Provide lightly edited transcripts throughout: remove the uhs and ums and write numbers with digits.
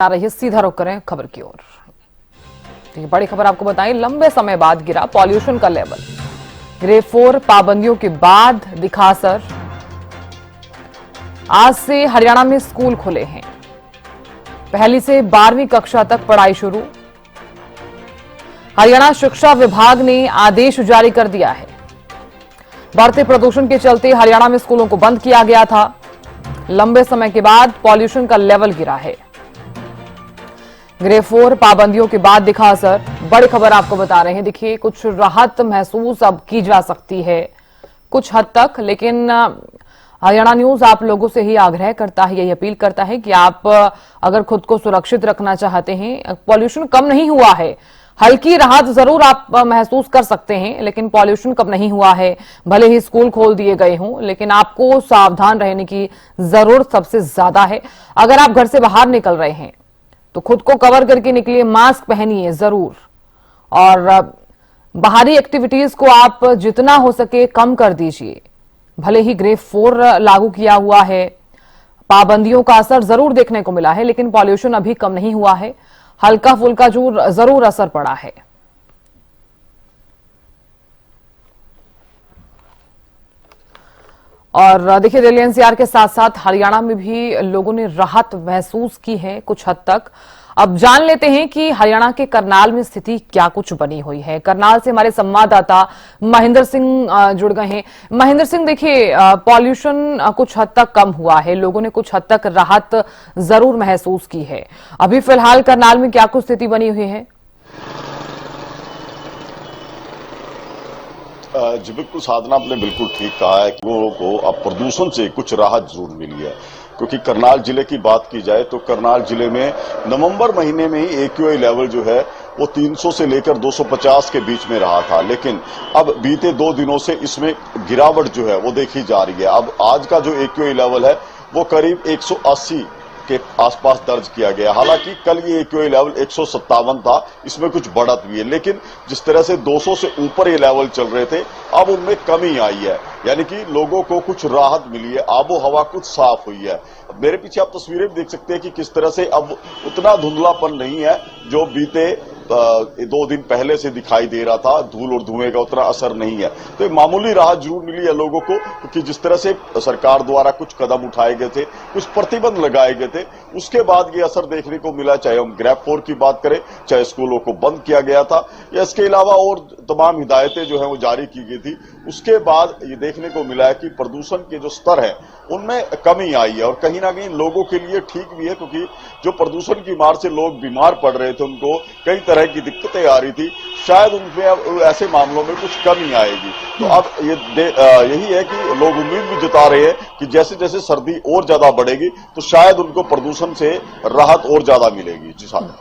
आ रही है, सीधा रुख करें खबर की ओर। देखिए, बड़ी खबर आपको बताएं, लंबे समय बाद गिरा पॉल्यूशन का लेवल। ग्रेड 4 पाबंदियों के बाद दिखा असर। आज से हरियाणा में स्कूल खुले हैं। पहली से 12वीं कक्षा तक पढ़ाई शुरू। हरियाणा शिक्षा विभाग ने आदेश जारी कर दिया है। बढ़ते प्रदूषण के चलते हरियाणा में स्कूलों को बंद किया गया था। लंबे समय के बाद पॉल्यूशन का लेवल गिरा है। ग्रेड 4 पाबंदियों के बाद दिखा असर। बड़ी खबर आपको बता रहे हैं। देखिए, कुछ राहत महसूस अब की जा सकती है कुछ हद तक, लेकिन हरियाणा न्यूज आप लोगों से ही आग्रह करता है, यही अपील करता है कि आप अगर खुद को सुरक्षित रखना चाहते हैं, पॉल्यूशन कम नहीं हुआ है, हल्की राहत जरूर आप महसूस कर सकते हैं, लेकिन पॉल्यूशन कम नहीं हुआ है। भले ही स्कूल खोल दिए गए हों, लेकिन आपको सावधान रहने की जरूरत सबसे ज्यादा है। अगर आप घर से बाहर निकल रहे हैं तो खुद को कवर करके निकलिए, मास्क पहनिए जरूर, और बाहरी एक्टिविटीज को आप जितना हो सके कम कर दीजिए। भले ही ग्रेड 4 लागू किया हुआ है, पाबंदियों का असर जरूर देखने को मिला है, लेकिन पॉल्यूशन अभी कम नहीं हुआ है। हल्का फुल्का जरूर असर पड़ा है। और देखिए, दिल्ली एनसीआर के साथ साथ हरियाणा में भी लोगों ने राहत महसूस की है कुछ हद तक। अब जान लेते हैं कि हरियाणा के करनाल में स्थिति क्या कुछ बनी हुई है। करनाल से हमारे संवाददाता महेंद्र सिंह जुड़ गए हैं। महेंद्र सिंह, देखिए, पॉल्यूशन कुछ हद तक कम हुआ है, लोगों ने कुछ हद तक राहत जरूर महसूस की है। अभी फिलहाल करनाल में क्या कुछ स्थिति बनी हुई है? जी बिल्कुल साधना, आपने बिल्कुल ठीक कहा है कि लोगों को अब प्रदूषण से कुछ राहत जरूर मिली है। क्योंकि करनाल जिले की बात की जाए तो करनाल जिले में नवंबर महीने में ही एक्यूआई लेवल जो है वो 300 से लेकर 250 के बीच में रहा था, लेकिन अब बीते 2 दिनों से इसमें गिरावट जो है वो देखी जा रही है। अब आज का जो एक्यूआई लेवल है वो करीब 180 के आसपास दर्ज किया गया। हालांकि कल ये एक्यूआई लेवल 157 था, इसमें कुछ बढ़त हुई है, लेकिन जिस तरह से 200 से ऊपर ये लेवल चल रहे थे, अब उनमें कमी आई है, यानी कि लोगों को कुछ राहत मिली है, आबो हवा कुछ साफ हुई है। मेरे पीछे आप तस्वीरें देख सकते हैं कि किस तरह से अब उतना धुंधलापन नहीं है जो बीते 2 दिन पहले से दिखाई दे रहा था। धूल और धुएं का उतना असर नहीं है, तो एक मामूली राहत जरूर मिली है लोगों को, क्योंकि जिस तरह से सरकार द्वारा कुछ कदम उठाए गए थे, कुछ प्रतिबंध लगाए गए थे, उसके बाद ये असर देखने को मिला। चाहे हम ग्रेड 4 की बात करें, चाहे स्कूलों को बंद किया गया था, या इसके अलावा और तमाम हिदायतें जो है वो जारी की गई थी, उसके बाद ये देखने को मिला है कि प्रदूषण के जो स्तर है उनमें कमी आई है। और कहीं ना कहीं लोगों के लिए ठीक भी है, क्योंकि जो प्रदूषण की मार से लोग बीमार पड़ रहे थे, उनको कई तरह की दिक्कतें आ रही थी, शायद उनमें अब ऐसे मामलों में कुछ कमी आएगी। तो अब यही है कि लोग उम्मीद भी जता रहे हैं कि जैसे जैसे सर्दी और ज्यादा बढ़ेगी तो शायद उनको प्रदूषण से राहत और ज्यादा मिलेगी। जी साहब,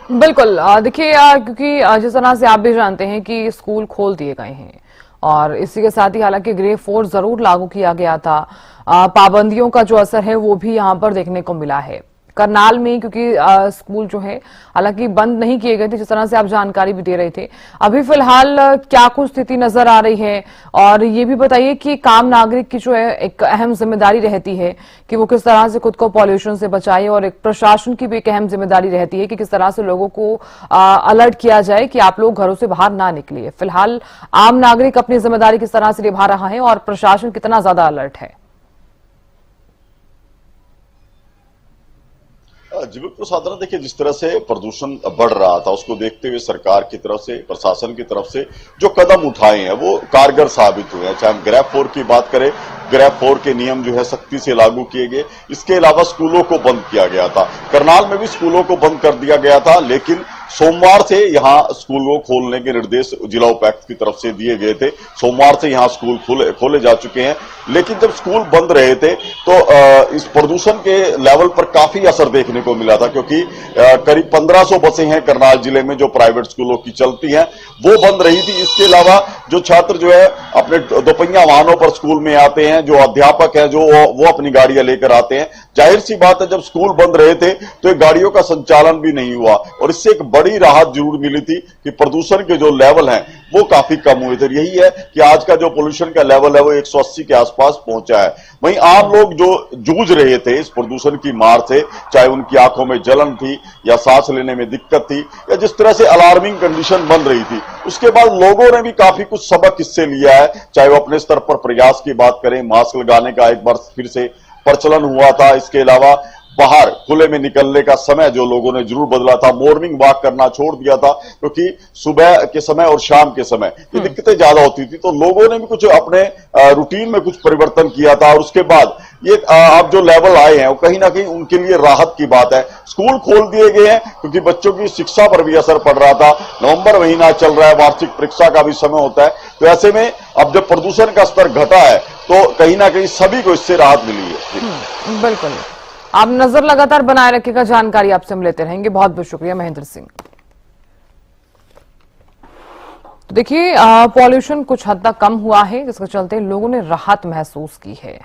बिल्कुल। देखिए, क्योंकि जिस तरह से आप भी जानते हैं कि स्कूल खोल दिए गए हैं, और इसी के साथ ही हालांकि ग्रेड 4 जरूर लागू किया गया था, पाबंदियों का जो असर है वो भी यहां पर देखने को मिला है करनाल में, क्योंकि स्कूल जो है हालांकि बंद नहीं किए गए थे, जिस तरह से आप जानकारी भी दे रहे थे। अभी फिलहाल क्या कुछ स्थिति नजर आ रही है, और ये भी बताइए कि आम नागरिक की जो है एक अहम जिम्मेदारी रहती है कि वो किस तरह से खुद को पॉल्यूशन से बचाए, और एक प्रशासन की भी एक अहम जिम्मेदारी रहती है कि किस तरह से लोगों को अलर्ट किया जाए कि आप लोग घरों से बाहर ना निकलिए। फिलहाल आम नागरिक अपनी जिम्मेदारी किस तरह से निभा रहा है, और प्रशासन कितना ज्यादा अलर्ट है? जी बिल्कुल साधारण, देखिए, जिस तरह से प्रदूषण बढ़ रहा था उसको देखते हुए सरकार की तरफ से, प्रशासन की तरफ से जो कदम उठाए हैं वो कारगर साबित हुए हैं। चाहे हम ग्रेड 4 की बात करें, ग्रेड 4 के नियम जो है सख्ती से लागू किए गए। इसके अलावा स्कूलों को बंद किया गया था, करनाल में भी स्कूलों को बंद कर दिया गया था, लेकिन सोमवार से यहां स्कूलों को खोलने के निर्देश जिला उपायुक्त की तरफ से दिए गए थे। सोमवार से यहां स्कूल खोले जा चुके हैं, लेकिन जब स्कूल बंद रहे थे तो इस प्रदूषण के लेवल पर काफी असर देखने को मिला था, क्योंकि करीब 1500 बसें हैं करनाल जिले में जो प्राइवेट स्कूलों की चलती हैं, वो बंद रही थी। इसके अलावा जो छात्र जो है अपने दोपहिया वाहनों पर स्कूल में आते हैं, जो अध्यापक है जो वो अपनी गाड़ियां लेकर आते हैं, जाहिर सी बात है जब स्कूल बंद रहे थे तो ये गाड़ियों का संचालन भी नहीं हुआ, और इससे एक बड़ी राहत जरूर मिली थी कि प्रदूषण के जो लेवल हैं वो काफी कम हुए थे। यही है कि आज का जो पोल्यूशन का लेवल है वो 180 के आसपास पहुंचा है। वहीं आम लोग जो जूझ रहे थे इस प्रदूषण की मार से, चाहे उनकी आंखों में जलन थी या सांस लेने में दिक्कत थी या जिस तरह से अलार्मिंग कंडीशन बन रही थी, उसके बाद लोगों ने भी काफी कुछ सबक इससे लिया है। चाहे वो अपने स्तर पर प्रयास की बात करें, मास्क लगाने का एक बार फिर से प्रचलन हुआ था। इसके अलावा बाहर खुले में निकलने का समय जो लोगों ने जरूर बदला था, मॉर्निंग वॉक करना छोड़ दिया था, क्योंकि सुबह के समय और शाम के समय ये दिक्कतें ज्यादा होती थी, तो लोगों ने भी कुछ अपने रूटीन में कुछ परिवर्तन किया था। और उसके बाद ये अब जो लेवल आए हैं वो कहीं ना कहीं उनके लिए राहत की बात है। स्कूल खोल दिए गए हैं क्योंकि बच्चों की शिक्षा पर भी असर पड़ रहा था। नवंबर महीना चल रहा है, वार्षिक परीक्षा का भी समय होता है, तो ऐसे में अब जब प्रदूषण का स्तर घटा है तो कहीं ना कहीं सभी को इससे राहत मिली है। बिल्कुल, आप नजर लगातार बनाए रखिएगा। जानकारी आपसे हम लेते रहेंगे। बहुत बहुत शुक्रिया महेंद्र सिंह। तो देखिए, पॉल्यूशन कुछ हद तक कम हुआ है, जिसके चलते लोगों ने राहत महसूस की है।